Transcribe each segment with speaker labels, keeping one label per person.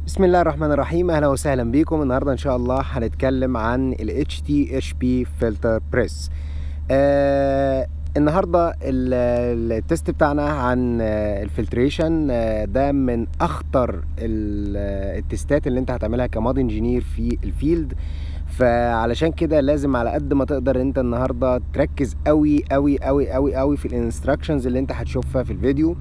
Speaker 1: بسم الله الرحمن الرحيم. اهلا وسهلا بيكم. النهارده ان شاء الله هنتكلم عن ال HTHP Filter Press. النهارده التست بتاعنا عن الفلتريشن ده من اخطر التستات اللي انت هتعملها كماد انجينير في الفيلد، فعلشان كده لازم على قد ما تقدر انت النهارده تركز قوي قوي قوي قوي قوي في الانستراكشنز اللي انت هتشوفها في الفيديو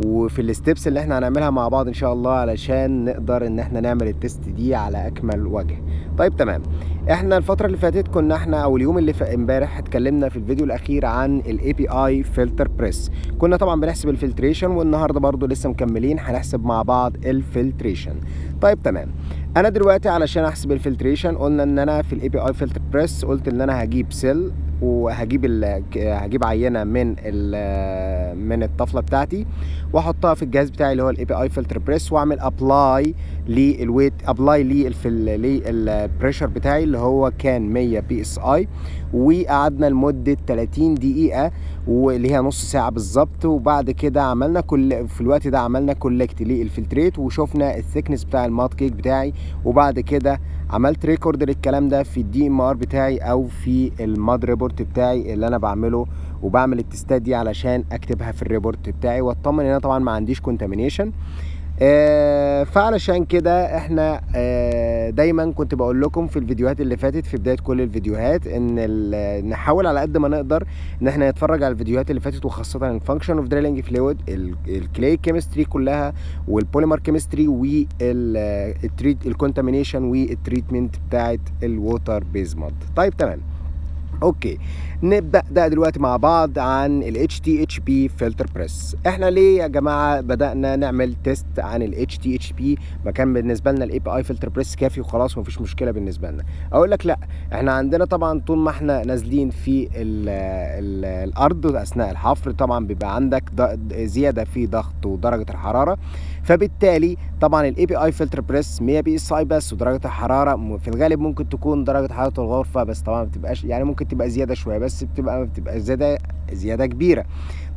Speaker 1: وفي الستبس اللي احنا هنعملها مع بعض ان شاء الله، علشان نقدر ان احنا نعمل التست دي على اكمل وجه. طيب تمام. احنا الفتره اللي فاتت كنا او اليوم اللي امبارح اتكلمنا في الفيديو الاخير عن الاي بي اي فلتر بريس. كنا طبعا بنحسب الفلتريشن، والنهارده برضو لسه مكملين هنحسب مع بعض الفلتريشن. طيب تمام. انا دلوقتي علشان احسب الفلتريشن قلنا ان انا في الاي بي اي فلتر بريس قلت ان انا هجيب سيل وهجيب عينه من الطفله بتاعتي واحطها في الجهاز بتاعي اللي هو الاي بي اي فلتر بريس، واعمل ابلاي للويت للبريشر بتاعي اللي هو كان 100 بي اس اي، وقعدنا لمده 30 دقيقه واللي هي نص ساعه بالظبط. وبعد كده عملنا في الوقت ده عملنا كولكت للفلتريت وشفنا الثيكنس بتاع المات كيك بتاعي، وبعد كده عملت ريكورد للكلام ده في الدي ام ار بتاعي او في الماد ريبورت بتاعي اللي انا بعمله، وبعمل التستات دي علشان اكتبها في الريبورت بتاعي واطمن ان انا طبعا ما عنديش كونتامينيشن. فعلشان كده احنا دايما كنت بقول لكم في الفيديوهات اللي فاتت في بدايه كل الفيديوهات ان نحاول على قد ما نقدر ان احنا نتفرج على الفيديوهات اللي فاتت، وخاصه الفانكشن اوف دريلنج فلويد، الكلاي كيمستري كلها، والبوليمر كيمستري، والكونتامينيشن والتريتمنت بتاعت الووتر بيز مود. طيب تمام. اوكي، نبدا ده دلوقتي مع بعض عن ال HTHP Filter Press. احنا ليه يا جماعه بدانا نعمل تيست عن ال HTHP؟ ما كان بالنسبه لنا الاي بي اي فلتر بريس كافي وخلاص ومفيش مشكله بالنسبه لنا. اقول لك لا، احنا عندنا طبعا طول ما احنا نازلين في الارض اثناء الحفر طبعا بيبقى عندك زياده في ضغط ودرجه الحراره، فبالتالي طبعا الاي بي اي فلتر بريس 100 بي اس اي بس، ودرجه الحراره في الغالب ممكن تكون درجه حراره الغرفه بس طبعا ما بتبقاش، يعني ممكن تبقى زياده شويه بس ما بتبقى زياده كبيره.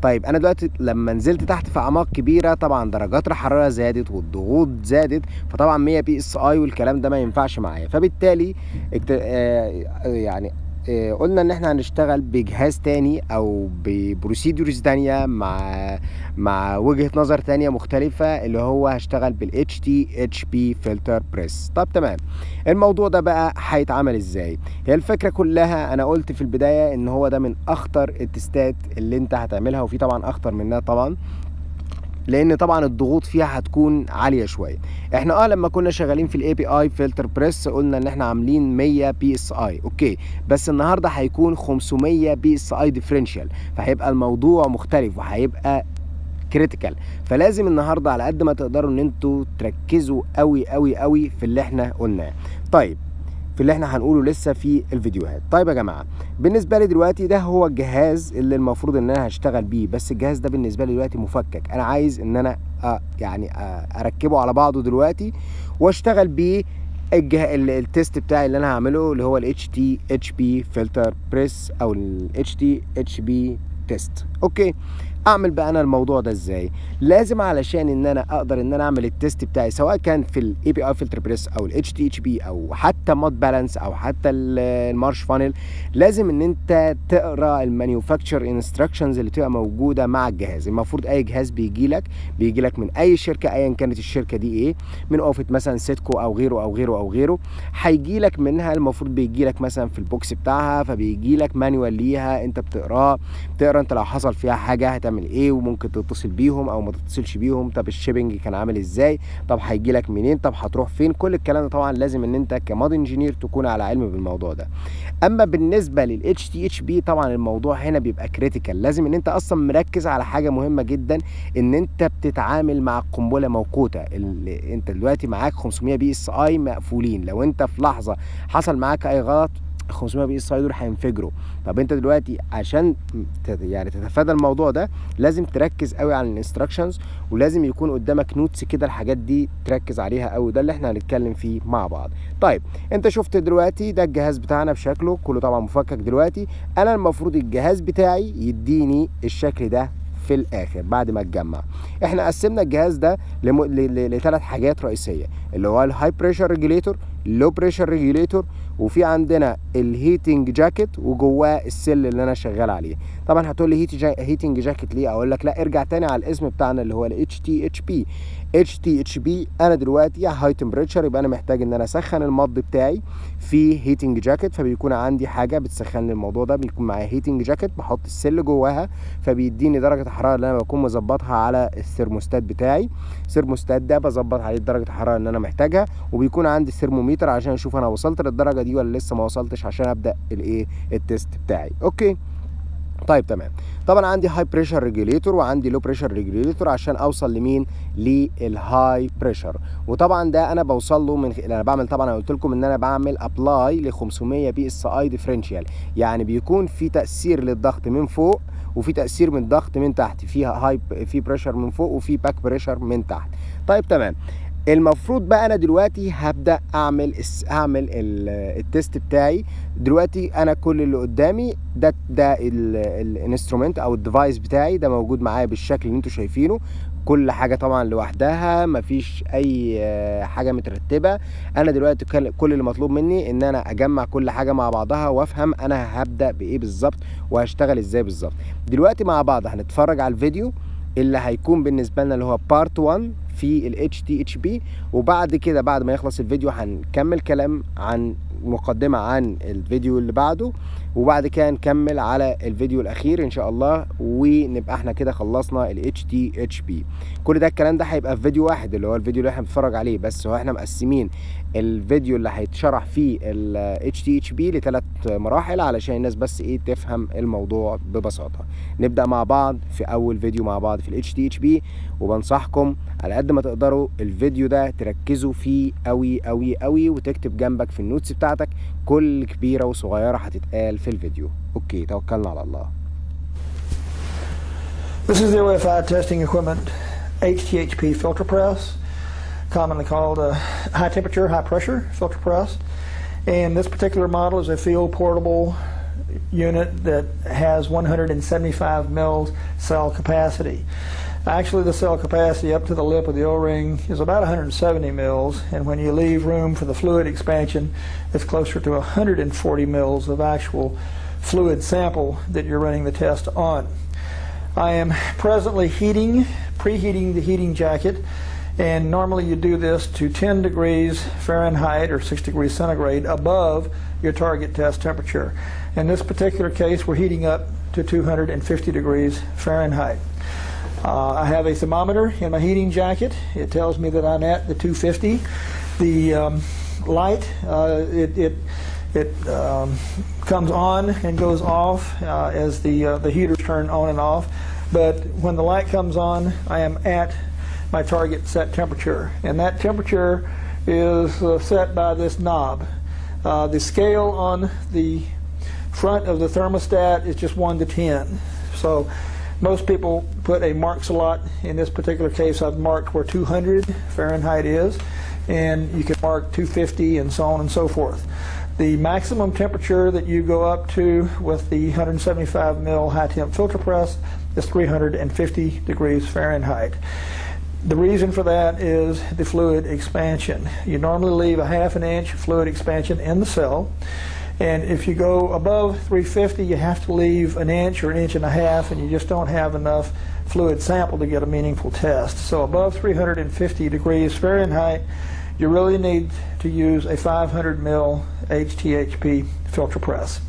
Speaker 1: طيب انا دلوقتي لما نزلت تحت في اعماق كبيره طبعا درجات الحراره زادت والضغوط زادت، فطبعا 100 بي اس اي والكلام ده ما ينفعش معايا، فبالتالي قلنا ان احنا هنشتغل بجهاز تاني او ببروسيدورز تانية مع وجهة نظر تانية مختلفة، اللي هو هشتغل بال HTHP Filter Press. طب تمام. الموضوع ده بقى هيتعمل ازاي؟ هي الفكرة كلها انا قلت في البداية ان هو ده من اخطر التستات اللي انت هتعملها، وفي طبعا اخطر منها طبعا، لان طبعا الضغوط فيها هتكون عاليه شويه. احنا لما كنا شغالين في الاي بي اي فلتر بريس قلنا ان احنا عاملين 100 بي اس اي، اوكي، بس النهارده هيكون 500 بي اس اي ديفرنشال، فهيبقى الموضوع مختلف وهيبقى كريتيكال. فلازم النهارده على قد ما تقدروا ان انتوا تركزوا قوي قوي قوي في اللي احنا قلناه. طيب، في اللي احنا هنقوله لسه في الفيديوهات. طيب يا جماعه، بالنسبه لي دلوقتي ده هو الجهاز اللي المفروض ان انا هشتغل بيه، بس الجهاز ده بالنسبه لي دلوقتي مفكك، انا عايز ان انا اركبه على بعضه دلوقتي واشتغل بيه التيست بتاعي اللي انا هعمله اللي هو ال HTHP Filter Press او ال HTHP Test. اوكي، اعمل بقى انا الموضوع ده ازاي؟ لازم علشان ان انا اقدر ان انا اعمل التيست بتاعي سواء كان في الاي بي اي فلتر بريس او ال HTHP او حتى مود بالانس او حتى المارش فانل، لازم ان انت تقرا المانيفاكتشر انستراكشنز اللي تبقى موجوده مع الجهاز. المفروض اي جهاز بيجي لك من اي شركه ايا كانت الشركه دي ايه، من اوفيت مثلا سيتكو او غيره او غيره او غيره، هيجي لك منها المفروض بيجي لك مثلا في البوكس بتاعها، فبيجي لك مانيوال ليها انت بتقرا انت لو حصل فيها حاجه هتعمل ايه، وممكن تتصل بيهم او ما تتصلش بيهم، طب الشيبنج كان عامل ازاي، طب هيجي لك منين، طب هتروح فين، كل الكلام ده طبعا لازم ان انت كماد انجينير تكون على علم بالموضوع ده. اما بالنسبه لل HTHP طبعا الموضوع هنا بيبقى كريتيكال، لازم ان انت اصلا مركز على حاجه مهمه جدا، ان انت بتتعامل مع قنبله موقوته. اللي انت دلوقتي معاك 500 بي اس اي مقفولين، لو انت في لحظه حصل معاك اي غلط 500 بي اس اي دول هينفجروا. طب انت دلوقتي عشان تتفادى الموضوع ده لازم تركز قوي على الانستراكشنز، ولازم يكون قدامك نوتس كده الحاجات دي تركز عليها قوي، ده اللي احنا هنتكلم فيه مع بعض. طيب انت شفت دلوقتي ده الجهاز بتاعنا بشكله كله طبعا مفكك دلوقتي. انا المفروض الجهاز بتاعي يديني الشكل ده في الاخر بعد ما اتجمع. احنا قسمنا الجهاز ده لثلاث حاجات رئيسيه، اللي هو الهاي بريشر ريجوليتور، اللو بريشر ريجوليتور، وفي عندنا الهيتنج جاكيت وجواه السل اللي انا شغال عليه. طبعا هتقول لي هيتنج جاكيت ليه؟ اقول لك لا، ارجع تاني على الاسم بتاعنا اللي هو ال HTHP. HTHP انا دلوقتي هاي تمبريتشر، يبقى انا محتاج ان انا اسخن المض بتاعي في هيتنج جاكيت، فبيكون عندي حاجه بتسخن لي الموضوع ده، بيكون معايا هيتنج جاكيت بحط السل جواها، فبيديني درجه الحراره اللي انا بكون مظبطها على الثرموستات بتاعي. الثرموستات ده بظبط عليه درجه الحراره اللي انا محتاجها، وبيكون عندي ثرمومتر عشان اشوف انا وصلت للدرجه دي ولا لسه ما وصلتش، عشان ابدا الايه التيست بتاعي. اوكي طيب تمام. طبعا عندي هاي بريشر ريجوليتور وعندي لو بريشر ريجوليتور عشان اوصل لمين؟ للهاي بريشر. وطبعا ده انا بوصل له من انا بعمل، طبعا انا قلت لكم ان انا بعمل ابلاي ل 500 بي اس اي ديفرنشال، يعني بيكون في تاثير للضغط من فوق وفي تاثير من الضغط من تحت، فيها هاي في بريشر من فوق وفي باك بريشر من تحت. طيب تمام. المفروض بقى انا دلوقتي هبدا اعمل التيست بتاعي. دلوقتي انا كل اللي قدامي ده الانسترومنت او الديفايس بتاعي، ده موجود معايا بالشكل اللي انتوا شايفينه، كل حاجه طبعا لوحدها، مفيش اي حاجه مترتبه. انا دلوقتي كل اللي مطلوب مني ان انا اجمع كل حاجه مع بعضها وافهم انا هبدا بايه بالظبط وهشتغل ازاي بالظبط. دلوقتي مع بعض هنتفرج على الفيديو اللي هيكون بالنسبه لنا اللي هو بارت 1 في ال HTHP، وبعد كده بعد ما يخلص الفيديو هنكمل كلام عن مقدمة عن الفيديو اللي بعده، وبعد كده نكمل على الفيديو الأخير إن شاء الله، ونبقى احنا كده خلصنا ال HTHP. كل ده الكلام ده هيبقى في فيديو واحد اللي هو الفيديو اللي احنا بنتفرج عليه، بس هو احنا مقسمين الفيديو اللي هيتشرح فيه ال HTHP لثلاث مراحل علشان الناس بس ايه تفهم الموضوع ببساطة. نبدأ مع بعض في أول فيديو مع بعض في ال HTHP، وبنصحكم على قد ما تقدروا الفيديو ده تركزوا فيه قوي قوي قوي، وتكتب جنبك في النوتس بتاعتك كل كبيرة وصغيرة هتتقال في الفيديو. اوكي توكلنا على الله.
Speaker 2: This is the OFI testing equipment HTHP filter press, commonly called a high temperature, high pressure filter press. And this particular model is a field portable unit that has 175 mils cell capacity. Actually, the cell capacity up to the lip of the O-ring is about 170 mils, and when you leave room for the fluid expansion, it's closer to 140 mils of actual fluid sample that you're running the test on. I am presently preheating the heating jacket, and normally you do this to 10 degrees Fahrenheit or 6 degrees centigrade above your target test temperature. In this particular case, we're heating up to 250 degrees Fahrenheit. I have a thermometer in my heating jacket. It tells me that I'm at the 250. The light, it comes on and goes off as the heaters turn on and off. But when the light comes on, I am at my target set temperature. And that temperature is set by this knob. The scale on the front of the thermostat is just 1 to 10. So most people put a mark slot. In this particular case, I've marked where 200 Fahrenheit is, and you can mark 250 and so on and so forth. The maximum temperature that you go up to with the 175 mil high temp filter press is 350 degrees Fahrenheit. The reason for that is the fluid expansion. You normally leave a ½ an inch fluid expansion in the cell. And if you go above 350, you have to leave an inch or an inch and a half, and you just don't have enough fluid sample to get a meaningful test. So above 350 degrees Fahrenheit, you really need to use a 500 mil HTHP filter press.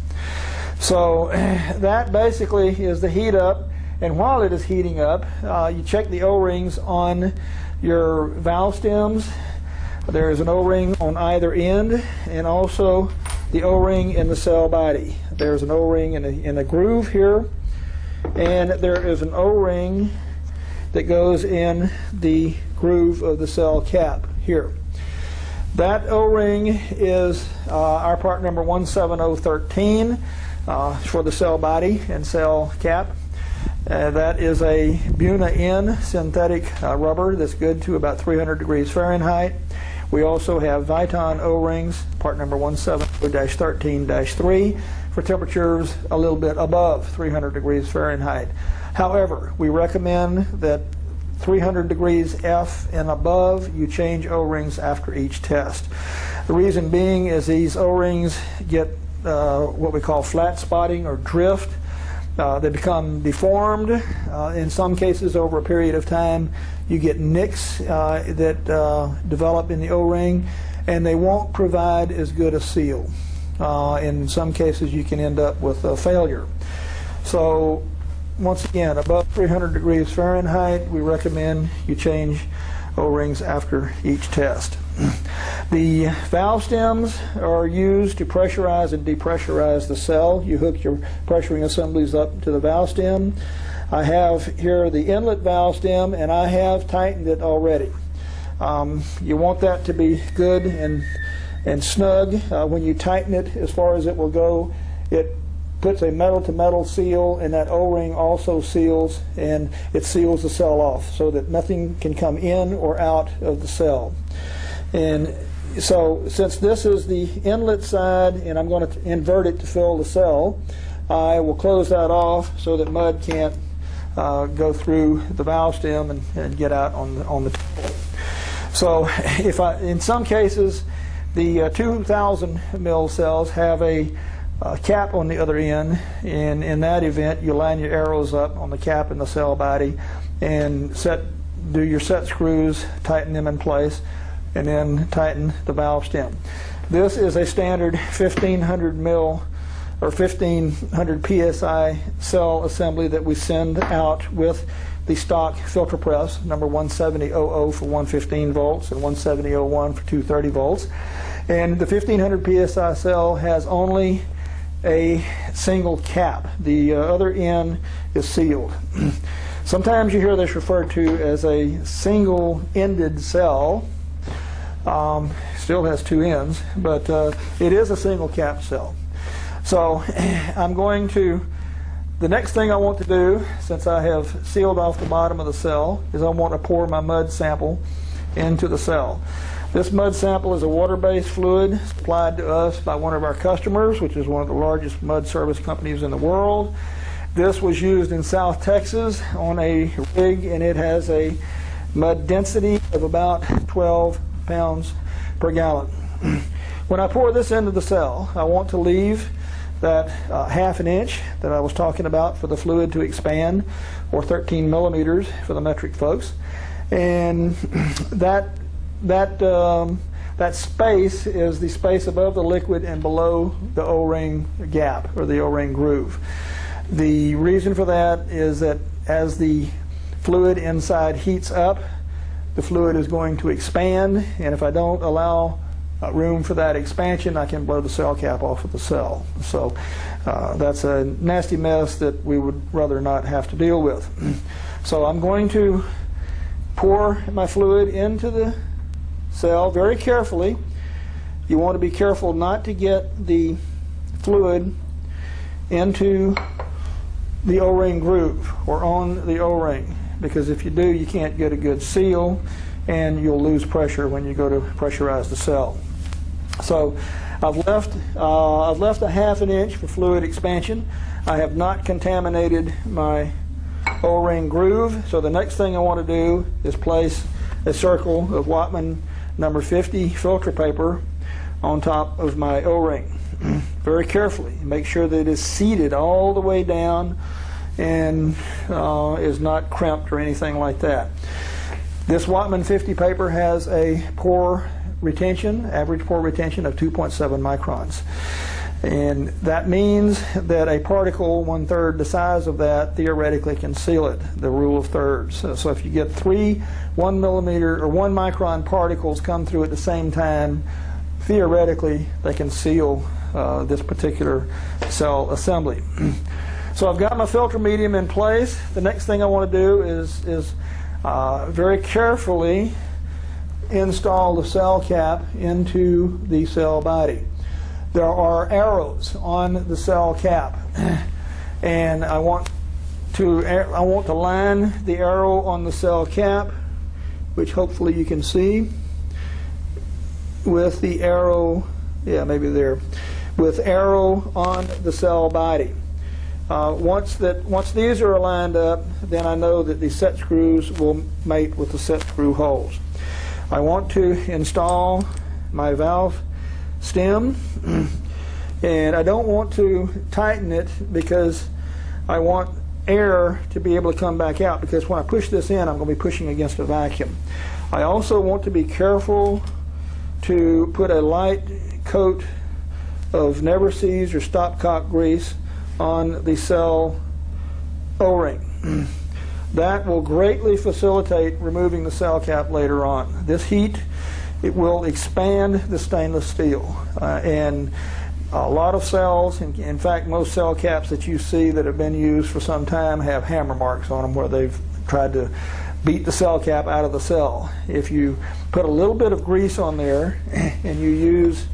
Speaker 2: So that basically is the heat up. And while it is heating up, you check the O-rings on your valve stems. There is an O-ring on either end, and also the O-ring in the cell body. There's an O-ring in a groove here, and there is an O-ring that goes in the groove of the cell cap here. That O-ring is our part number 17013 for the cell body and cell cap. That is a Buna N synthetic rubber that's good to about 300 degrees Fahrenheit. We also have Viton O-rings, part number 170-13-3, for temperatures a little bit above 300 degrees Fahrenheit. However, we recommend that 300 degrees F and above, you change O-rings after each test. The reason being is these O-rings get what we call flat spotting or drift. They become deformed. In some cases, over a period of time, you get nicks that develop in the O-ring, and they won't provide as good a seal. In some cases, you can end up with a failure. So, once again, above 300 degrees Fahrenheit, we recommend you change O-rings after each test. The valve stems are used to pressurize and depressurize the cell. You hook your pressuring assemblies up to the valve stem. I have here the inlet valve stem, and I have tightened it already. You want that to be good and snug. When you tighten it as far as it will go, it puts a metal-to-metal seal, and that O-ring also seals, and it seals the cell off so that nothing can come in or out of the cell. And so since this is the inlet side and I'm going to invert it to fill the cell, I will close that off so that mud can't go through the valve stem and get out on the table. So in some cases, the 2,000 mil cells have a cap on the other end, and in that event you line your arrows up on the cap and the cell body and do your set screws, tighten them in place, and then tighten the valve stem. This is a standard 1500 mil or 1500 psi cell assembly that we send out with the stock filter press, number 17000 for 115 volts and 17001 for 230 volts. And the 1500 psi cell has only a single cap. The other end is sealed. Sometimes you hear this referred to as a single-ended cell. Still has two ends, but it is a single cap cell. So the next thing I want to do, since I have sealed off the bottom of the cell, is I want to pour my mud sample into the cell. This mud sample is a water-based fluid supplied to us by one of our customers, which is one of the largest mud service companies in the world. This was used in South Texas on a rig, and it has a mud density of about 12 pounds per gallon. When I pour this into the cell, I want to leave that ½ inch that I was talking about for the fluid to expand, or 13 millimeters for the metric folks. And that space is the space above the liquid and below the O-ring gap, or the O-ring groove. The reason for that is that as the fluid inside heats up, the fluid is going to expand, and if I don't allow room for that expansion, I can blow the cell cap off of the cell. So that's a nasty mess that we would rather not have to deal with. So I'm going to pour my fluid into the cell very carefully. You want to be careful not to get the fluid into the O-ring groove or on the O-ring, because if you do, you can't get a good seal and you'll lose pressure when you go to pressurize the cell. So I've left a ½ inch for fluid expansion. I have not contaminated my O-ring groove, so the next thing I want to do is place a circle of Wattman number 50 filter paper on top of my O-ring. Very carefully. Make sure that it is seated all the way down and is not crimped or anything like that. This Wattman 50 paper has a pore retention, average pore retention of 2.7 microns. And that means that a particle 1/3 the size of that theoretically can seal it, the rule of thirds. So if you get 3 1 millimeter or 1 micron particles come through at the same time, theoretically they can seal this particular cell assembly. So I've got my filter medium in place. The next thing I want to do is very carefully install the cell cap into the cell body. There are arrows on the cell cap, and I want to line the arrow on the cell cap, which hopefully you can see, with the arrow, yeah, maybe there, with arrow on the cell body. Once these are lined up, then I know that the set screws will mate with the set screw holes. I want to install my valve stem, and I don't want to tighten it because I want air to be able to come back out, because when I push this in, I'm going to be pushing against a vacuum. I also want to be careful to put a light coat of never seize or stopcock grease on the cell O-ring. That will greatly facilitate removing the cell cap later on. This heat, it will expand the stainless steel, and a lot of cells, in fact most cell caps that you see that have been used for some time, have hammer marks on them where they've tried to beat the cell cap out of the cell. If you put a little bit of grease on there and you use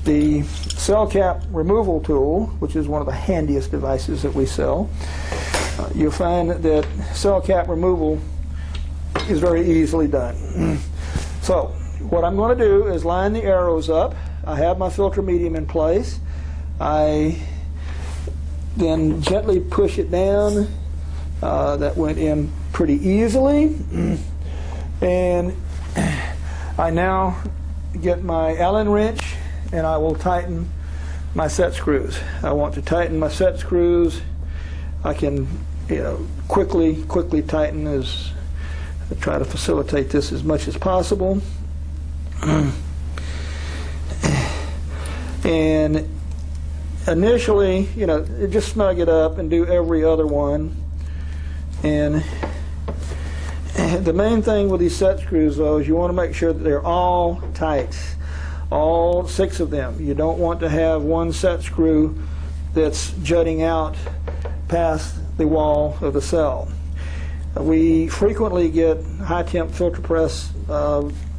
Speaker 2: the cell cap removal tool, which is one of the handiest devices that we sell, you'll find that cell cap removal is very easily done. So what I'm going to do is line the arrows up. I have my filter medium in place. I then gently push it down. That went in pretty easily. And I now get my Allen wrench and I will tighten my set screws. I want to tighten my set screws. I can quickly tighten as I try to facilitate this as much as possible. And initially, just snug it up and do every other one. And the main thing with these set screws, though, is you want to make sure that they're all tight, all 6 of them. You don't want to have one set screw that's jutting out past the wall of the cell. We frequently get high temp filter press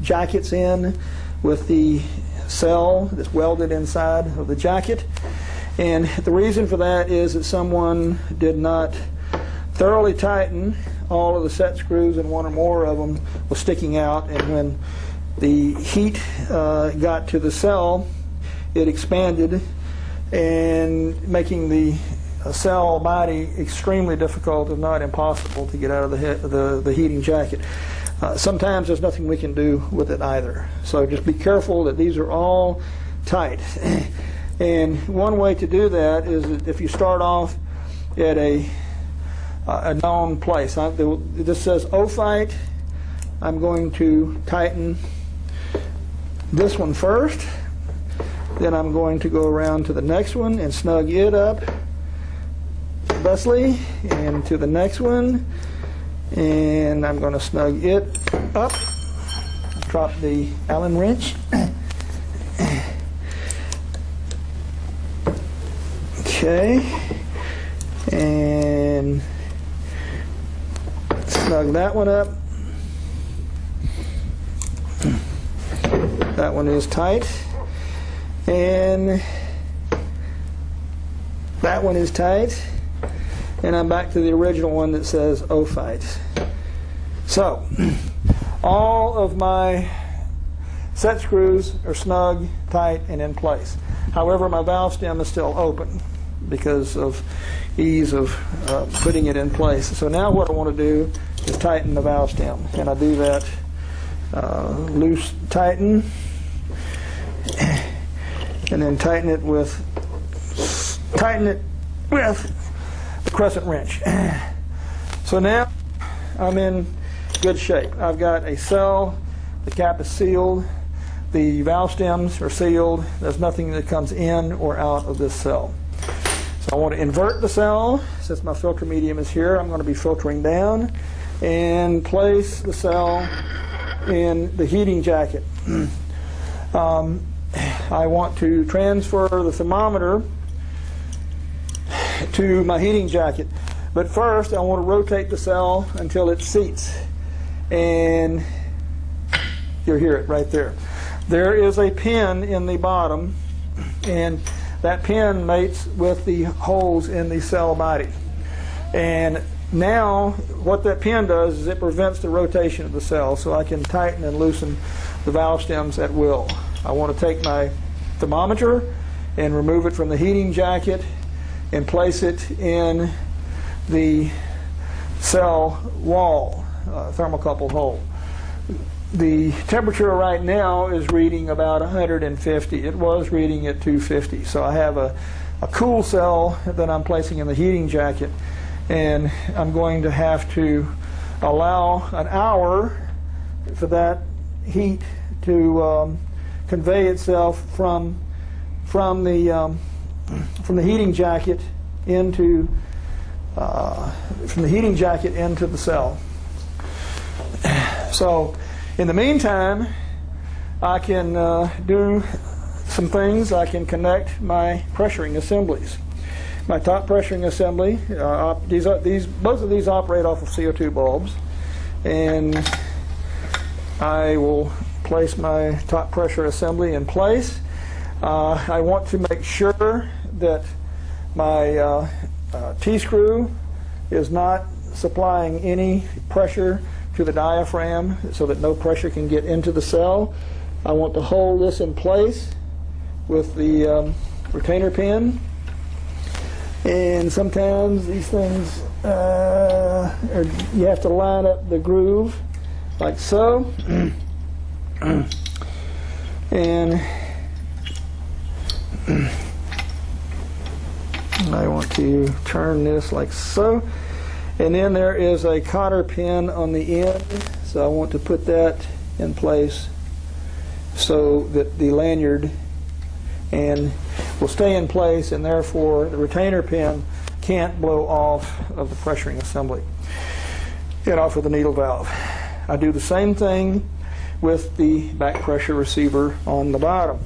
Speaker 2: jackets in with the cell that's welded inside of the jacket, and the reason for that is that someone did not thoroughly tighten all of the set screws, and one or more of them was sticking out, and when the heat got to the cell, it expanded, and making the cell body extremely difficult, if not impossible, to get out of the heating jacket. Sometimes there's nothing we can do with it either. So just be careful that these are all tight. And one way to do that is that if you start off at a known place. This says O-Fight. I'm going to tighten this one first. Then I'm going to go around to the next one and snug it up thusly, and to the next one, and I'm going to snug it up. Drop the Allen wrench. Okay, and snug that one up. That one is tight, and that one is tight, and I'm back to the original one that says O-Fight. So all of my set screws are snug, tight, and in place. However, my valve stem is still open because of ease of putting it in place. So now what I want to do is tighten the valve stem, and I do that loose tighten, and then tighten it with the crescent wrench. So now I'm in good shape. I've got a cell, the cap is sealed, the valve stems are sealed, there's nothing that comes in or out of this cell. So I want to invert the cell. Since my filter medium is here, I'm going to be filtering down and place the cell in the heating jacket. I want to transfer the thermometer to my heating jacket, but first I want to rotate the cell until it seats, and you'll hear it right there. There is a pin in the bottom, and that pin mates with the holes in the cell body. And now what that pin does is it prevents the rotation of the cell, so I can tighten and loosen the valve stems at will. I want to take my thermometer and remove it from the heating jacket and place it in the cell wall, thermocouple hole. The temperature right now is reading about 150. It was reading at 250. So I have a cool cell that I'm placing in the heating jacket, and I'm going to have to allow an hour for that heat to convey itself from the heating jacket into the cell. So in the meantime, I can do some things. I can connect my pressuring assemblies. My top pressuring assembly, both of these operate off of CO2 bulbs, and I will place my top pressure assembly in place. I want to make sure that my T-screw is not supplying any pressure to the diaphragm so that no pressure can get into the cell. I want to hold this in place with the retainer pin, and sometimes these things you have to line up the groove like so, and I want to turn this like so. And then there is a cotter pin on the end, so I want to put that in place so that the lanyard will stay in place, and therefore the retainer pin can't blow off of the pressuring assembly and off of the needle valve. I do the same thing with the back pressure receiver on the bottom.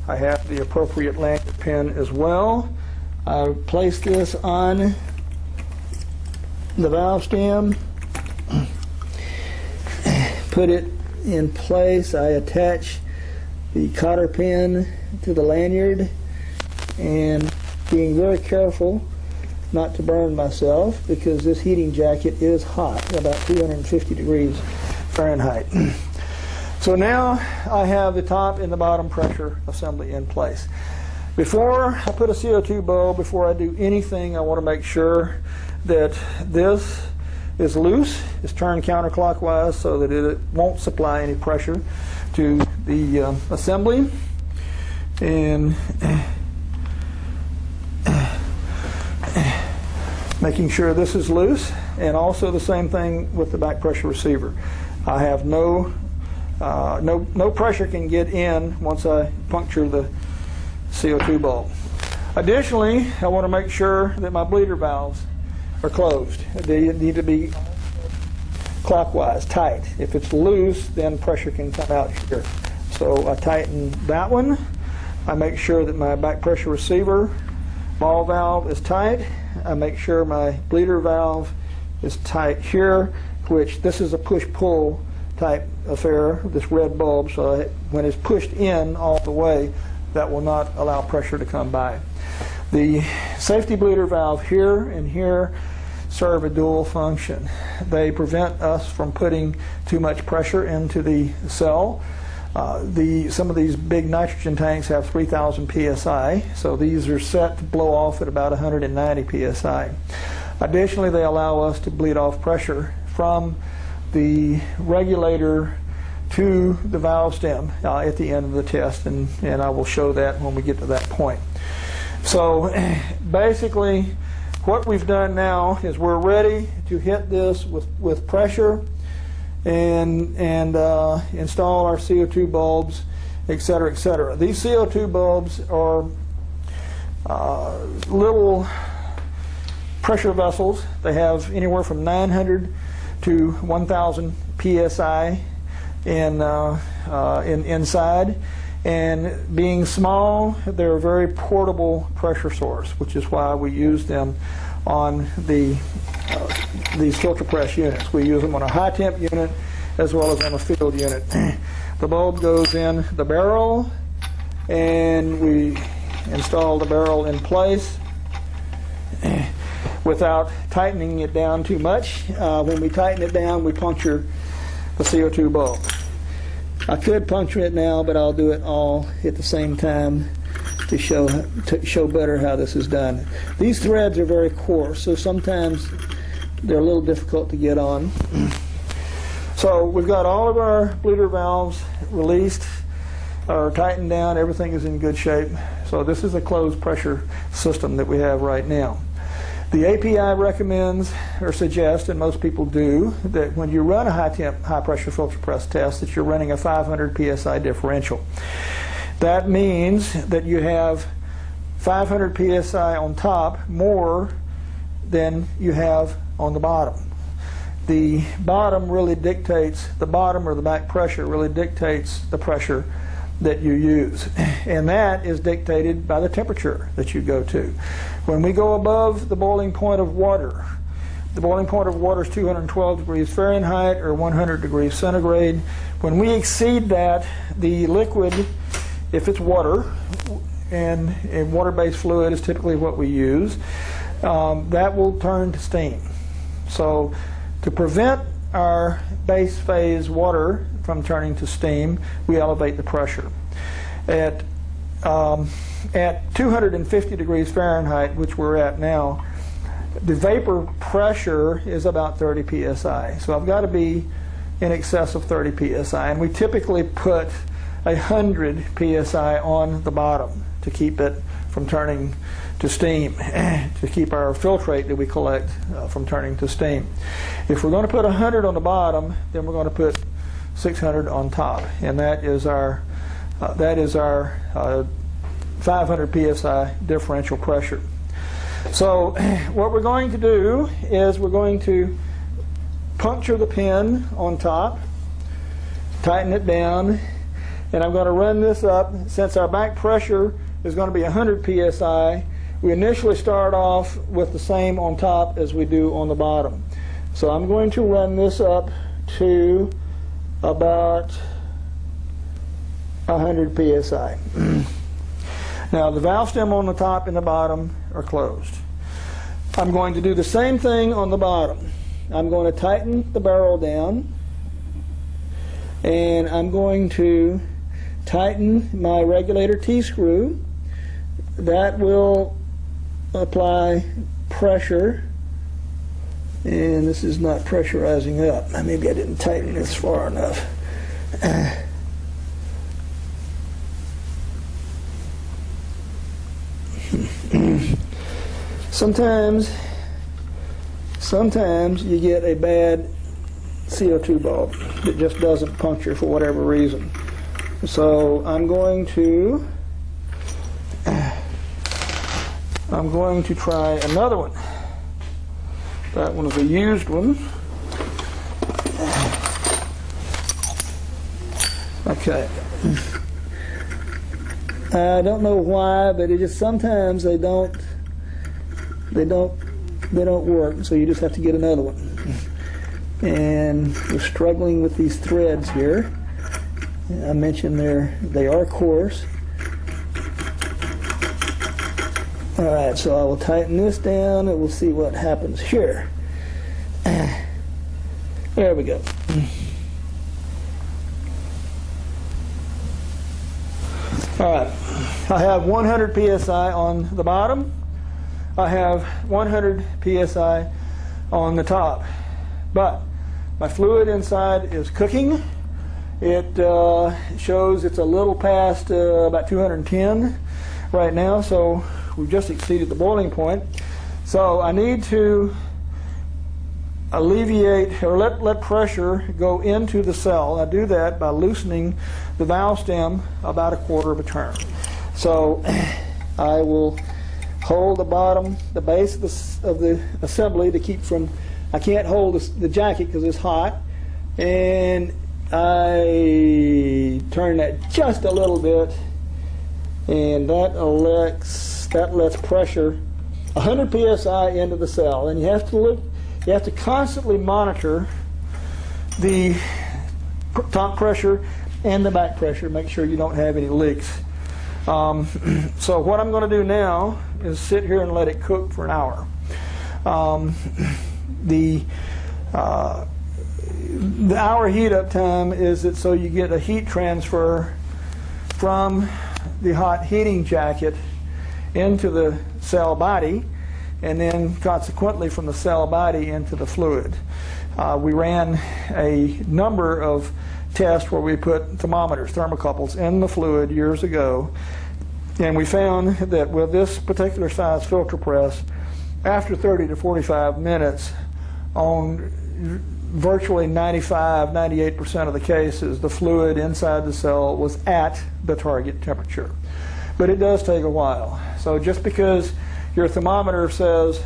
Speaker 2: I have the appropriate lanyard pin as well. I place this on the valve stem, put it in place. I attach the cotter pin to the lanyard, and being very careful not to burn myself because this heating jacket is hot, about 250 degrees Fahrenheit. So now I have the top and the bottom pressure assembly in place. Before I put a CO2 bulb, before I do anything, I want to make sure that this is loose, is turned counterclockwise so that it won't supply any pressure to the assembly. And making sure this is loose, and also the same thing with the back pressure receiver. I have no pressure can get in once I puncture the CO2 bulb. Additionally, I want to make sure that my bleeder valves are closed. They need to be clockwise, tight. If it's loose, then pressure can come out here. So I tighten that one. I make sure that my back pressure receiver ball valve is tight. I make sure my bleeder valve is tight here, which this is a push-pull type affair, this red bulb, so when it's pushed in all the way, that will not allow pressure to come by. The safety bleeder valve here and here serve a dual function. They prevent us from putting too much pressure into the cell. Some of these big nitrogen tanks have 3,000 psi, so these are set to blow off at about 190 psi. Additionally, they allow us to bleed off pressure from the regulator to the valve stem at the end of the test, and I will show that when we get to that point. So basically what we've done now is we're ready to hit this with pressure and install our CO2 bulbs, etc., etc. These CO2 bulbs are little pressure vessels. They have anywhere from 900 to 1,000 psi inside, and being small, they're a very portable pressure source, which is why we use them on these filter press units. We use them on a high temp unit as well as on a field unit. The bulb goes in the barrel, and we install the barrel in place without tightening it down too much. When we tighten it down, we puncture the CO2 bulb. I could puncture it now, but I'll do it all at the same time to show better how this is done. These threads are very coarse, so sometimes they're a little difficult to get on. So we've got all of our bleeder valves released or tightened down. Everything is in good shape. So this is a closed pressure system that we have right now. The API recommends or suggests, and most people do, that when you run a high pressure filter press test, that you're running a 500 psi differential. That means that you have 500 psi on top more than you have on the bottom. The bottom really dictates, the bottom or the back pressure really dictates the pressure that you use. And that is dictated by the temperature that you go to. When we go above the boiling point of water, the boiling point of water is 212 degrees Fahrenheit or 100 degrees centigrade. When we exceed that, the liquid, if it's water, and water-based fluid is typically what we use, that will turn to steam. So to prevent our base phase water from turning to steam, we elevate the pressure. At 250 degrees Fahrenheit, which we're at now, the vapor pressure is about 30 psi. So I've got to be in excess of 30 psi. And we typically put 100 psi on the bottom to keep it from turning to steam, to keep our filtrate that we collect from turning to steam. If we're going to put 100 on the bottom, then we're going to put 600 on top, and that is our 500 psi differential pressure. So what we're going to do is we're going to puncture the pin on top, tighten it down, and I'm going to run this up. Since our back pressure is going to be 100 psi, we initially start off with the same on top as we do on the bottom. So I'm going to run this up to about 100 psi. Now the valve stem on the top and the bottom are closed. I'm going to do the same thing on the bottom. I'm going to tighten the barrel down, and I'm going to tighten my regulator T-screw. That will apply pressure, and this is not pressurizing up. Maybe I didn't tighten this far enough. Sometimes you get a bad CO2 bulb that just doesn't puncture for whatever reason. So I'm going to try another one. That one is a used one. Okay. I don't know why, but it just sometimes they don't work. So you just have to get another one. And we're struggling with these threads here. I mentioned they are coarse. All right, so I will tighten this down and we'll see what happens here. There we go. All right, I have 100 psi on the bottom. I have 100 psi on the top. But my fluid inside is cooking. It shows it's a little past about 210 right now, so we've just exceeded the boiling point. So I need to alleviate or let pressure go into the cell. I do that by loosening the valve stem about 1/4 of a turn. So I will hold the base of the assembly to keep from, I can't hold the jacket because it's hot, and I turn that just a little bit, and that lets pressure 100 psi into the cell. And you have to constantly monitor the top pressure and the back pressure, make sure you don't have any leaks. So what I'm going to do now is sit here and let it cook for an hour. The hour heat up time is so you get a heat transfer from the hot heating jacket into the cell body, and then consequently from the cell body into the fluid. We ran a number of tests where we put thermometers, thermocouples, in the fluid years ago, and we found that with this particular size filter press, after 30 to 45 minutes, on virtually 98% of the cases, the fluid inside the cell was at the target temperature. But it does take a while. So just because your thermometer says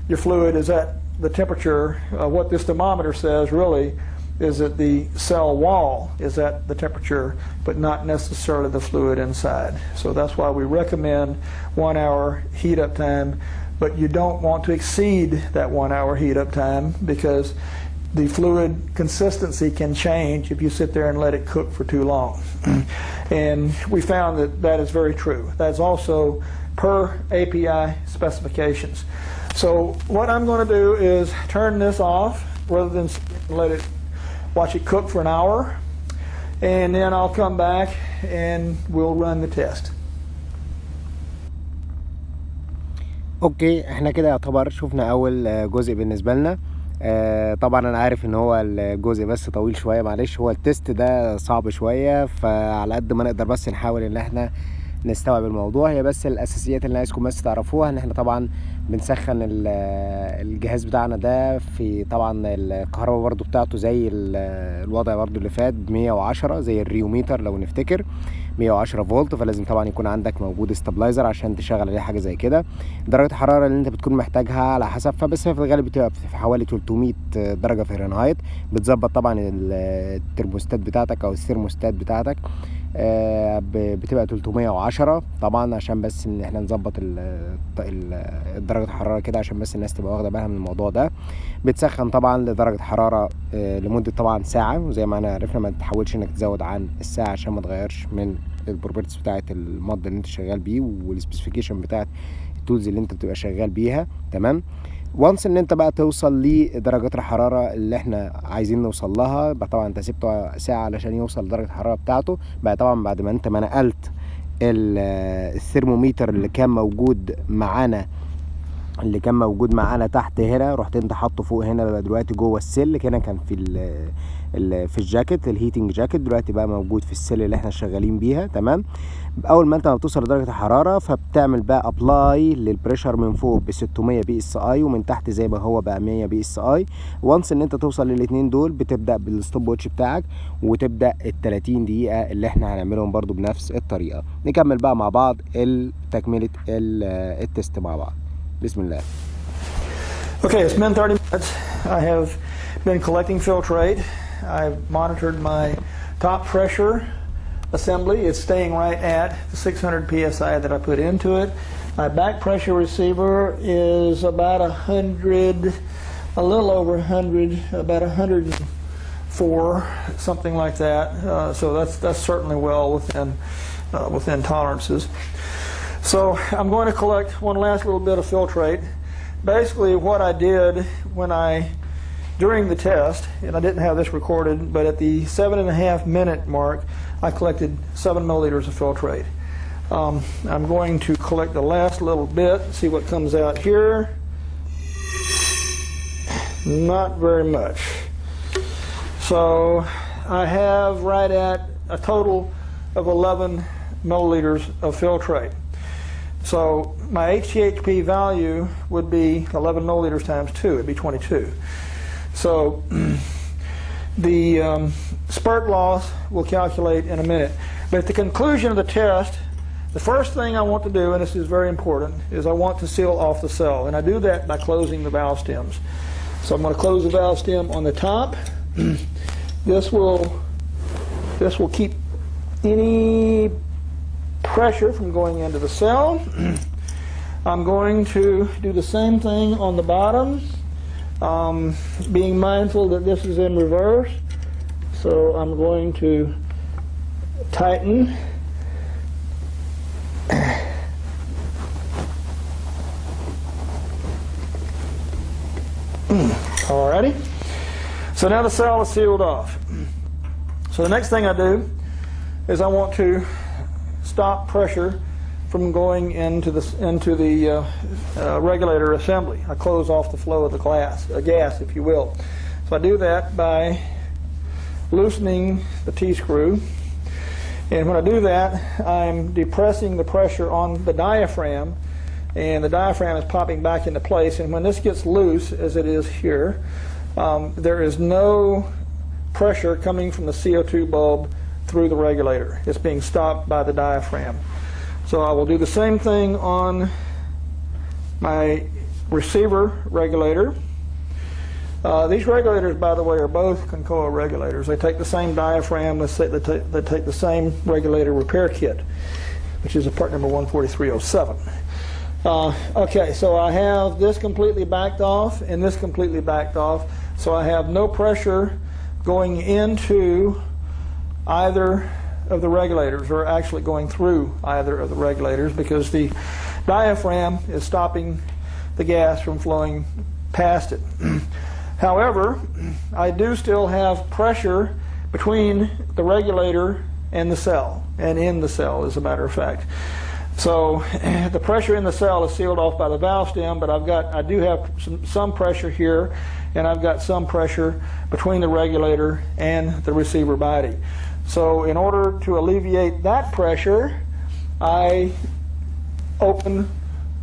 Speaker 2: your fluid is at the temperature, what this thermometer says really is that the cell wall is at the temperature, but not necessarily the fluid inside. So that's why we recommend 1 hour heat up time, but you don't want to exceed that 1 hour heat up time because the fluid consistency can change if you sit there and let it cook for too long. And we found that that is very true. That's also per API specifications. So what I'm going to do is turn this off rather than let it watch it cook for an hour, and then I'll come back and we'll run the test.
Speaker 1: اوكي، احنا كده يعتبر شفنا اول جزء بالنسبه لنا. طبعا انا عارف ان هو الجزء بس طويل شويه، معلش، هو التست ده صعب شويه، فعلى قد ما نقدر بس نحاول ان احنا نستوعب الموضوع. هي بس الاساسيات اللي عايزكم بس تعرفوها، ان احنا طبعا بنسخن الجهاز بتاعنا ده في طبعا الكهرباء برضو بتاعته زي الوضع برضو اللي فات ب 110 زي الريوميتر لو نفتكر 110 فولت، فلازم طبعا يكون عندك موجود استابلايزر عشان تشغل عليه حاجه زي كده. درجه الحراره اللي انت بتكون محتاجها على حسب، فبس في الغالب بتبقى في حوالي 300 درجه فahrenheit. بتظبط طبعا الترموستات بتاعتك او الثيرموستات بتاعتك بتبقى 310 طبعا، عشان بس ان احنا نظبط درجه الحراره كده، عشان بس الناس تبقى واخده بالها من الموضوع ده. بتسخن طبعا لدرجه حراره لمده طبعا ساعه، وزي ما انا عرفنا ما تحاولش انك تزود عن الساعه عشان ما تغيرش من البروبرتيز بتاعه الماده اللي انت شغال بيه والسبيسيفيكيشن بتاعه التولز اللي انت بتبقى شغال بيها. تمام. وانس ان انت بقى توصل لدرجات الحراره اللي احنا عايزين نوصل لها، بقى طبعا انت سبته ساعه علشان يوصل لدرجه الحراره بتاعته. بقى طبعا بعد ما انت ما نقلت الثرموميتر اللي كان موجود معانا تحت هنا، رحت انت حاطه فوق هنا، بقى دلوقتي جوه السل. هنا كان في الجاكيت، الهيتنج جاكيت، دلوقتي بقى موجود في السل اللي احنا شغالين بيها. تمام. اول ما انت بتوصل لدرجه الحراره، فبتعمل بقى ابلاي للبريشر من فوق ب 600 بي اس اي، ومن تحت زي ما هو بقى 100 بي اس اي. وانس ان انت توصل للاثنين دول، بتبدا بالستوب واتش بتاعك وتبدا ال 30 دقيقه اللي احنا هنعملهم برضو بنفس الطريقه. نكمل بقى مع بعض تكمله التست مع بعض. بسم الله.
Speaker 2: Okay, it's been 30 minutes. I have been collecting filtrate. I've monitored my top pressure assembly. It's staying right at the 600 psi that I put into it. My back pressure receiver is about 100, a little over 100, about 104, something like that. So that's certainly well within tolerances. So I'm going to collect one last little bit of filtrate. Basically what I did during the test, and I didn't have this recorded, but at the 7.5 minute mark, I collected 7 milliliters of filtrate. I'm going to collect the last little bit, see what comes out here. Not very much. So I have right at a total of 11 milliliters of filtrate. So my HTHP value would be 11 milliliters times 2, it'd be 22. So the spurt loss we'll calculate in a minute. But at the conclusion of the test, the first thing I want to do, and this is very important, is I want to seal off the cell. And I do that by closing the valve stems. So I'm going to close the valve stem on the top. This will keep any pressure from going into the cell. I'm going to do the same thing on the bottom, being mindful that this is in reverse. So I'm going to tighten. Alrighty. So now the cell is sealed off. So the next thing I do is I want to stop pressure from going into the regulator assembly. I close off the flow of the gas, if you will. So I do that by loosening the T-screw. And when I do that, I'm depressing the pressure on the diaphragm, and the diaphragm is popping back into place. And when this gets loose, as it is here, there is no pressure coming from the CO2 bulb through the regulator. It's being stopped by the diaphragm. So I will do the same thing on my receiver regulator. These regulators, by the way, are both Concoa regulators. They take the same diaphragm. They take the same regulator repair kit, which is a part number 14307. Okay, so I have this completely backed off and this completely backed off. So I have no pressure going into either of the regulators, or actually going through either of the regulators, because the diaphragm is stopping the gas from flowing past it. However, I do still have pressure between the regulator and the cell, and in the cell, as a matter of fact. So the pressure in the cell is sealed off by the valve stem, but I do have some pressure here, and I've got some pressure between the regulator and the receiver body. So in order to alleviate that pressure, I open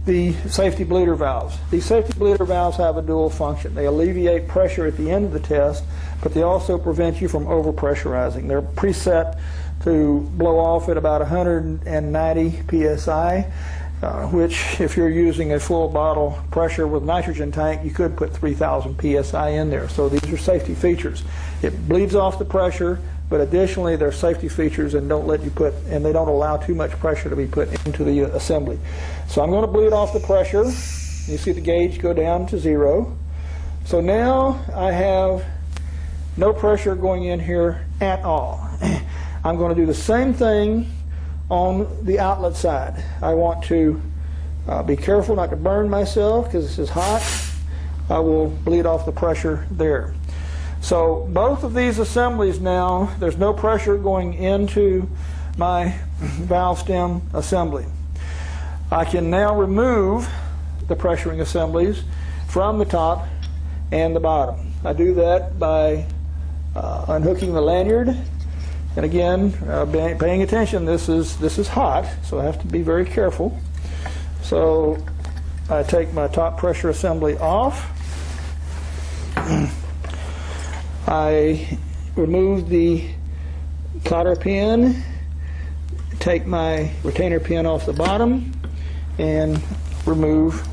Speaker 2: the safety bleeder valves. These safety bleeder valves have a dual function. They alleviate pressure at the end of the test, but they also prevent you from overpressurizing. They're preset to blow off at about 190 psi, which, if you're using a full bottle pressure with nitrogen tank, you could put 3,000 psi in there. So these are safety features. It bleeds off the pressure, but additionally they're safety features and they don't allow too much pressure to be put into the assembly. So I'm going to bleed off the pressure. You see the gauge go down to 0. So now I have no pressure going in here at all. I'm going to do the same thing on the outlet side. I want to be careful not to burn myself because this is hot. I will bleed off the pressure there. So both of these assemblies now, there's no pressure going into my valve stem assembly. I can now remove the pressuring assemblies from the top and the bottom. I do that by unhooking the lanyard. And again, paying attention, this is hot, so I have to be very careful. So I take my top pressure assembly off. I remove the cotter pin, take my retainer pin off the bottom, and remove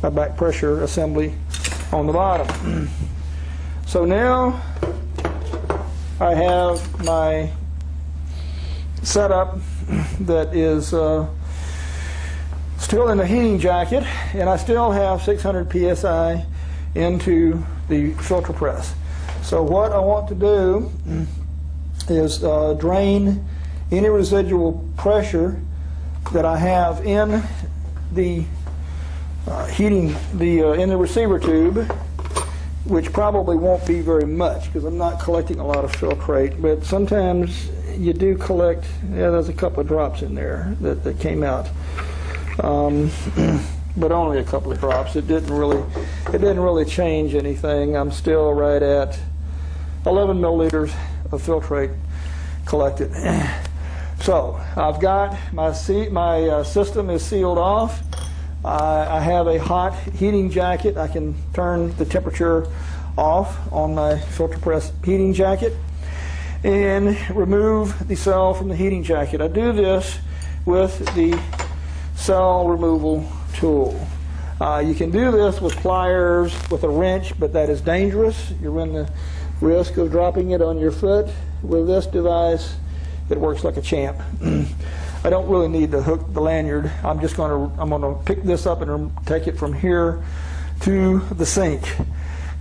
Speaker 2: my back pressure assembly on the bottom. So now I have my setup that is still in the heating jacket, and I still have 600 psi into the filter press. So what I want to do is drain any residual pressure that I have in the in the receiver tube, which probably won't be very much because I'm not collecting a lot of filtrate, but sometimes you do collect. Yeah, there's a couple of drops in there that came out, but only a couple of drops. It didn't really change anything. I'm still right at 11 milliliters of filtrate collected. So I've got my system is sealed off. I have a hot heating jacket. I can turn the temperature off on my filter press heating jacket and remove the cell from the heating jacket. I do this with the cell removal tool. You can do this with pliers, with a wrench, but that is dangerous. You run the risk of dropping it on your foot. With this device, it works like a champ. I don't really need to hook the lanyard. I'm going to pick this up and take it from here to the sink.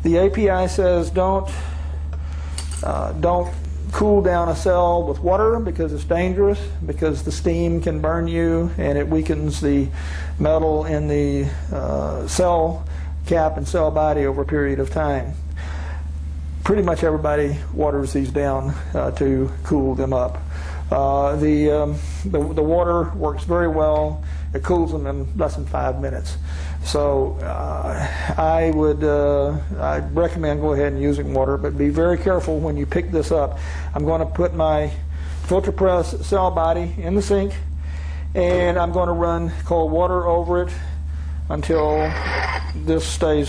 Speaker 2: The API says don't cool down a cell with water because it's dangerous, because the steam can burn you and it weakens the metal in the cell cap and cell body over a period of time. Pretty much everybody waters these down to cool them up. The water works very well. It cools them in less than 5 minutes. So I'd recommend go ahead and using water, but be very careful when you pick this up. I'm going to put my filter press cell body in the sink, and I'm going to run cold water over it until this stays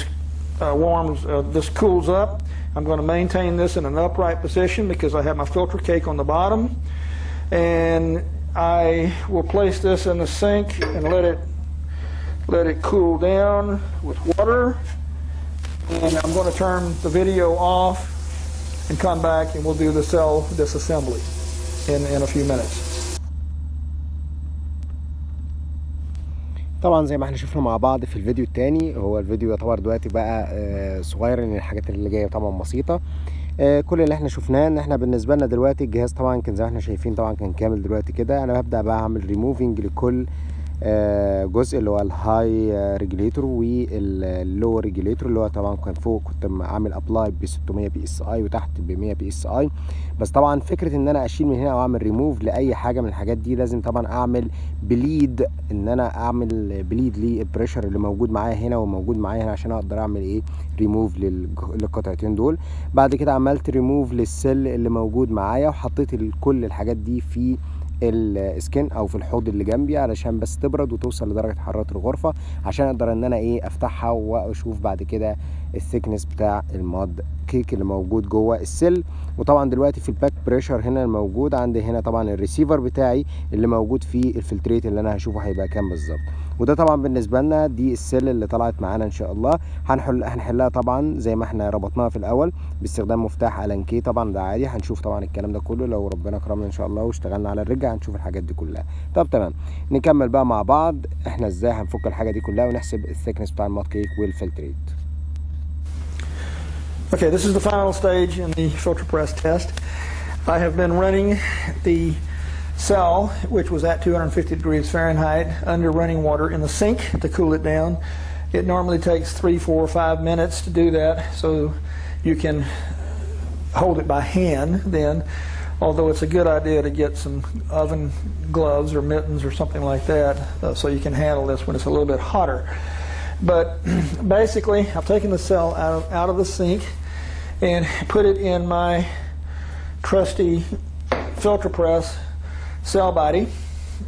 Speaker 2: warm, this cools up. I'm going to maintain this in an upright position because I have my filter cake on the bottom, and I will place this in the sink and let it cool down with water. And I'm going to turn the video off and come back, and we'll do the cell disassembly in a few minutes.
Speaker 1: طبعا زي ما احنا شفنا مع بعض في الفيديو التاني، هو الفيديو يعتبر دلوقتي بقى صغير لان الحاجات اللي جايه طبعا بسيطه. كل اللي احنا شفناه ان احنا بالنسبه لنا دلوقتي الجهاز طبعا كان زي ما احنا شايفين طبعا كان كامل دلوقتي كده. انا ببدا بقى اعمل ريموفنج لكل جزء اللي هو الهاي ريجوليتور واللو ريجوليتور، اللي هو طبعا كان فوق كنت عامل ابلاي ب 600 بي اس اي وتحت ب 100 بي اس اي. بس طبعا فكره ان انا اشيل من هنا او اعمل ريموف لاي حاجه من الحاجات دي لازم طبعا اعمل بليد، ان انا اعمل بليد للبريشر اللي موجود معايا هنا وموجود معايا هنا عشان اقدر اعمل ايه ريموف للقطعتين دول. بعد كده عملت ريموف للسل اللي موجود معايا وحطيت كل الحاجات دي في السكين او في الحوض اللي جنبي علشان بس تبرد وتوصل لدرجه حراره الغرفه عشان اقدر ان انا ايه افتحها واشوف بعد كده الثيكنس بتاع الماد كيك اللي موجود جوه السل. وطبعا دلوقتي في الباك بريشر هنا الموجود عندي هنا طبعا الريسيفر بتاعي اللي موجود فيه الفلتريت اللي انا هشوفه هيبقى كام بالظبط. وده طبعا بالنسبه لنا دي السل اللي طلعت معانا ان شاء الله. هنحلها طبعا زي ما احنا ربطناها في الاول باستخدام مفتاح الان كي، طبعا ده عادي. هنشوف طبعا الكلام ده كله لو ربنا كرمنا ان شاء الله واشتغلنا على الرجع هنشوف الحاجات دي كلها. طب تمام، نكمل بقى مع بعض احنا ازاي هنفك الحاجه دي كلها ونحسب الثيكنس بتاع الماد كيك والفلتريت.
Speaker 2: Okay, this is the final stage in the filter press test. I have been running the cell, which was at 250 degrees Fahrenheit, under running water in the sink to cool it down. It normally takes 3, 4, 5 minutes to do that, so you can hold it by hand then, although it's a good idea to get some oven gloves or mittens or something like that so you can handle this when it's a little bit hotter. But basically, I've taken the cell out of the sink and put it in my trusty filter press cell body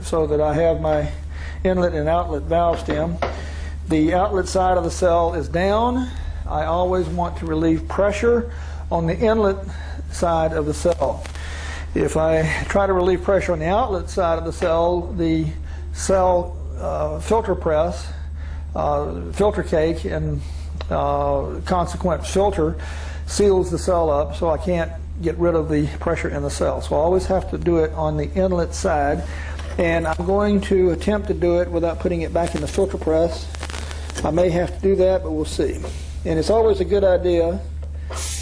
Speaker 2: so that I have my inlet and outlet valve stem. The outlet side of the cell is down. I always want to relieve pressure on the inlet side of the cell. If I try to relieve pressure on the outlet side of the cell filter press, filter cake, and consequent filter seals the cell up, so I can't get rid of the pressure in the cell. So I always have to do it on the inlet side, and I'm going to attempt to do it without putting it back in the filter press. I may have to do that, but we'll see. And it's always a good idea,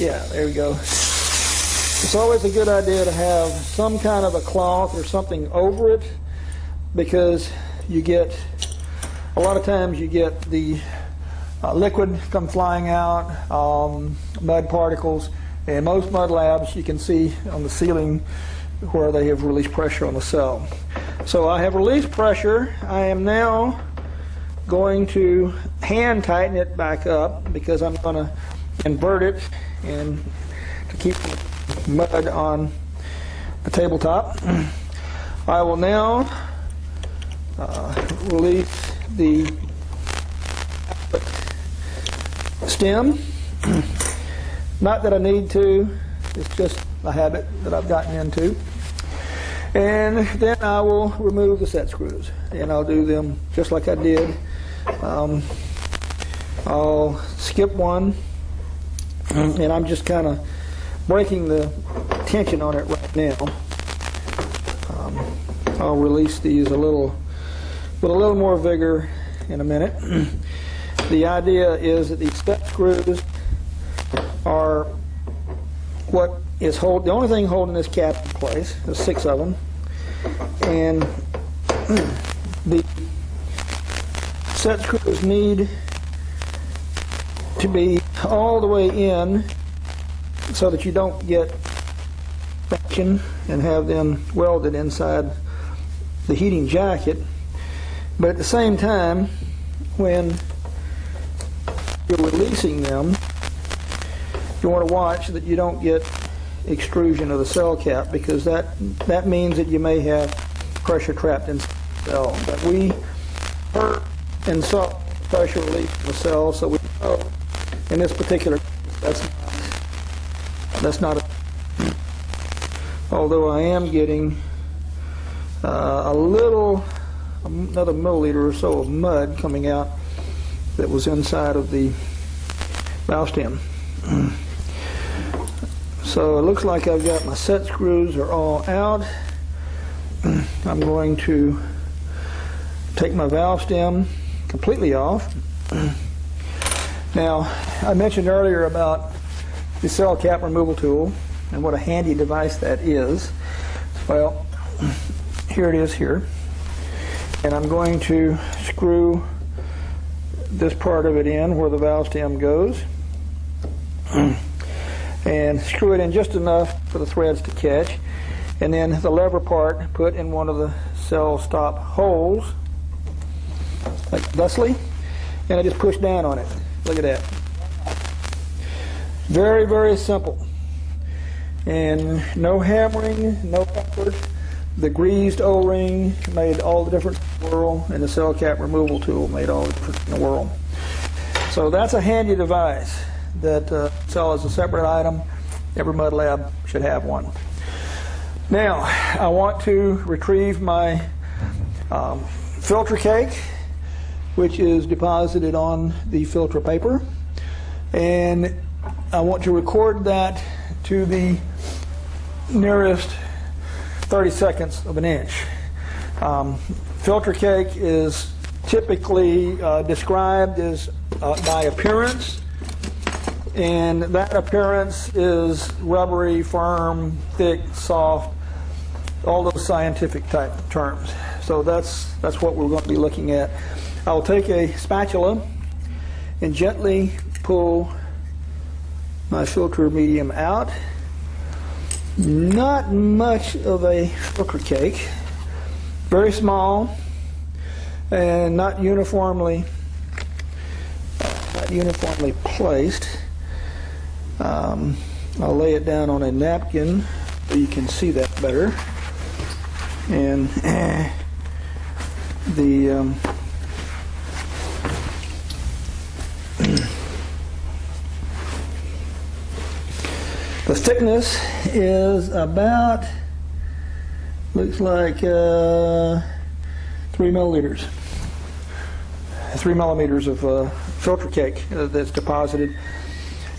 Speaker 2: yeah, there we go. It's always a good idea to have some kind of a cloth or something over it, because you get, a lot of times you get the liquid come flying out, mud particles, and most mud labs you can see on the ceiling where they have released pressure on the cell. So I have released pressure. I am now going to hand tighten it back up because I'm going to invert it and to keep the mud on the tabletop. I will now release the stem. Not that I need to, it's just a habit that I've gotten into. And then I will remove the set screws, and I'll do them just like I did. I'll skip one, and I'm just kind of breaking the tension on it right now. I'll release these with a little more vigor in a minute. The idea is that these set screws are what is the only thing holding this cap in place. There's 6 of them, and the set screws need to be all the way in so that you don't get suspension and have them welded inside the heating jacket. But at the same time, when you're releasing them, you want to watch that you don't get extrusion of the cell cap, because that means that you may have pressure trapped in the cell. But we heard and saw pressure release in the cell, so we know in this particular case that's not a, although I am getting a little, another milliliter or so of mud coming out that was inside of the valve stem. So it looks like I've got my set screws are all out. I'm going to take my valve stem completely off. Now, I mentioned earlier about the cell cap removal tool and what a handy device that is. Well, here it is here. And I'm going to screw this part of it in where the valve stem goes. And screw it in just enough for the threads to catch. And then the lever part put in one of the cell stop holes, like thusly, and I just push down on it. Look at that. Very, very simple. And no hammering, no effort. The greased O-ring made all the difference in the world, and the cell cap removal tool made all the difference in the world. So that's a handy device that sell as a separate item. Every mud lab should have one. Now, I want to retrieve my filter cake, which is deposited on the filter paper, and I want to record that to the nearest 30/2 of an inch. Filter cake is typically described as by appearance, and that appearance is rubbery, firm, thick, soft, all those scientific type terms. So that's what we're going to be looking at. I'll take a spatula and gently pull my filter medium out. Not much of a filter cake, very small and not uniformly placed. I'll lay it down on a napkin so you can see that better. And the thickness is about, looks like 3 milliliters. 3 millimeters of filter cake that's deposited.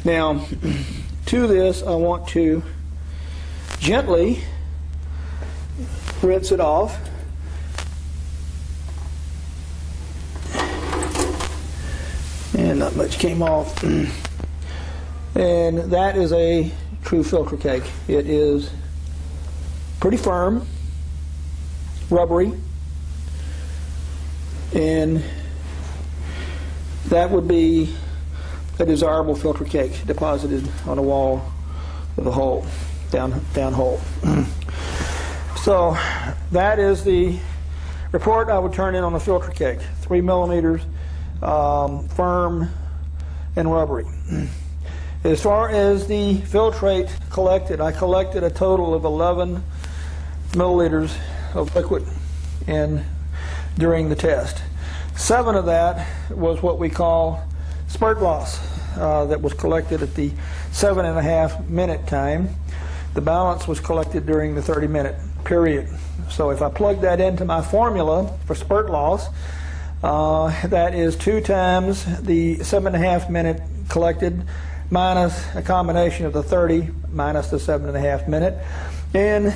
Speaker 2: Now, to this, I want to gently rinse it off. And not much came off. And that is a true filter cake. It is pretty firm, rubbery, and that would be a desirable filter cake deposited on a wall with a hole, down hole. So that is the report I would turn in on a filter cake. 3 millimeters, firm and rubbery. As far as the filtrate collected, I collected a total of 11 milliliters of liquid during the test. 7 of that was what we call spurt loss that was collected at the 7.5 minute time. The balance was collected during the 30-minute period. So if I plug that into my formula for spurt loss, that is 2 times the 7.5 minute collected minus a combination of the 30 minus the 7.5 minute. And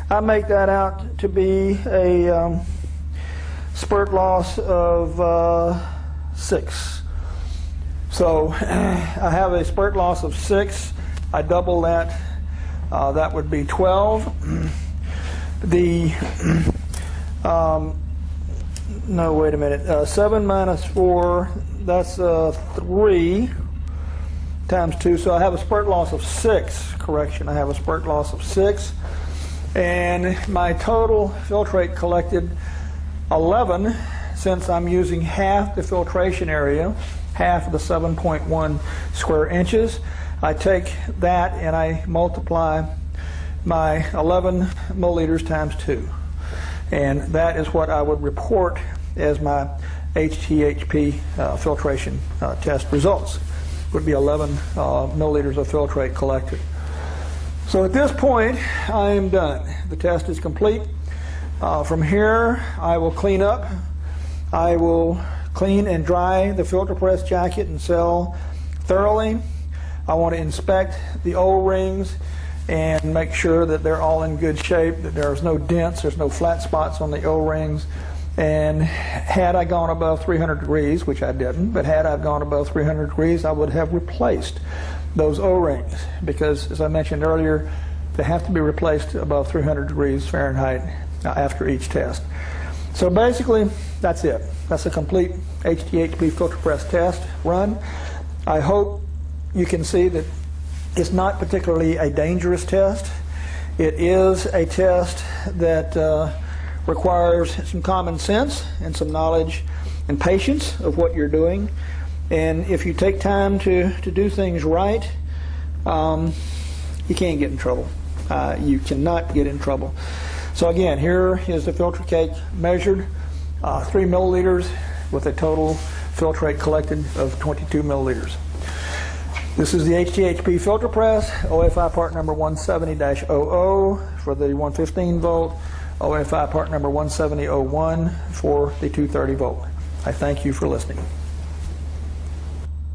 Speaker 2: I make that out to be a spurt loss of 6. So I have a spurt loss of 6. I double that. That would be 12. No, wait a minute. 7 minus 4, that's 3. times 2, so I have a spurt loss of 6. Correction, I have a spurt loss of 6. And my total filtrate collected 11, since I'm using half the filtration area, half of the 7.1 square inches. I take that and I multiply my 11 milliliters times 2. And that is what I would report as my HTHP filtration test results. Would be 11 milliliters of filtrate collected. So at this point, I am done. The test is complete. From here, I will clean up. I will clean and dry the filter press jacket and cell thoroughly. I want to inspect the O-rings and make sure that they're all in good shape, that there's no dents, there's no flat spots on the O-rings. And had I gone above 300 degrees, which I didn't, but had I gone above 300 degrees, I would have replaced those O-rings, because as I mentioned earlier, they have to be replaced above 300 degrees Fahrenheit after each test. So basically, that's it. That's a complete HTHP filter press test run. I hope you can see that it's not particularly a dangerous test. It is a test that requires some common sense and some knowledge and patience of what you're doing. And if you take time to do things right, you can't get in trouble. You cannot get in trouble. So again, here is the filter cake measured, 3 milliliters with a total filtrate collected of 22 milliliters. This is the HTHP filter press, OFI part number 170-00 for the 115 volt, OFI part number 170-01 for the 230 volt. I thank you for listening.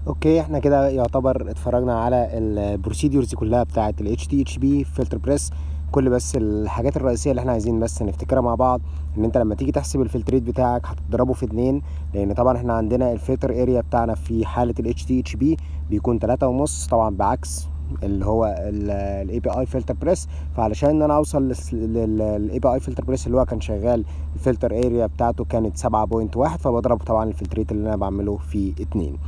Speaker 1: اوكي، احنا كده يعتبر اتفرجنا على البروسيدورز كلها بتاعه ال HTHP فلتر بريس. كل بس الحاجات الرئيسيه اللي احنا عايزين بس نفتكرها مع بعض، ان انت لما تيجي تحسب الفلتريت بتاعك هتضربه في 2، لان طبعا احنا عندنا الفلتر اريا بتاعنا في حاله ال HTHP بيكون 3.5، طبعا بعكس اللي هو الاي بي اي فلتر بريس. فعلشان ان انا اوصل للاي بي اي فلتر بريس اللي هو كان شغال، الفلتر اريا بتاعته كانت 7.1، فبضرب طبعا الفلتريت اللي انا بعمله في 2.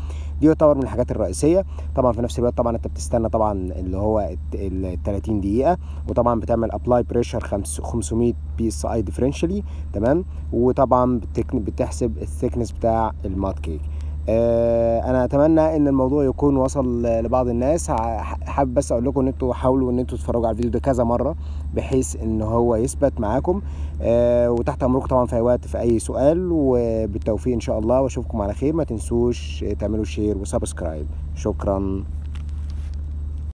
Speaker 1: دي يعتبر من الحاجات الرئيسيه. طبعا في نفس الوقت طبعا انت بتستنى طبعا اللي هو ال 30 دقيقه، وطبعا بتعمل ابلاي بريشر 500 بي اس اي ديفرنشالي، تمام. وطبعا بتحسب الثيكنس بتاع المات كيك. انا اتمنى ان الموضوع يكون وصل لبعض الناس. حابب بس اقول لكم ان انتوا حاولوا ان انتوا تتفرجوا على الفيديو ده كذا مره بحيث ان هو يثبت معاكم. وتحت امركم طبعا في اي وقت في اي سؤال، وبالتوفيق ان شاء الله، واشوفكم على خير. ما تنسوش تعملوا شير وسبسكرايب. شكرا.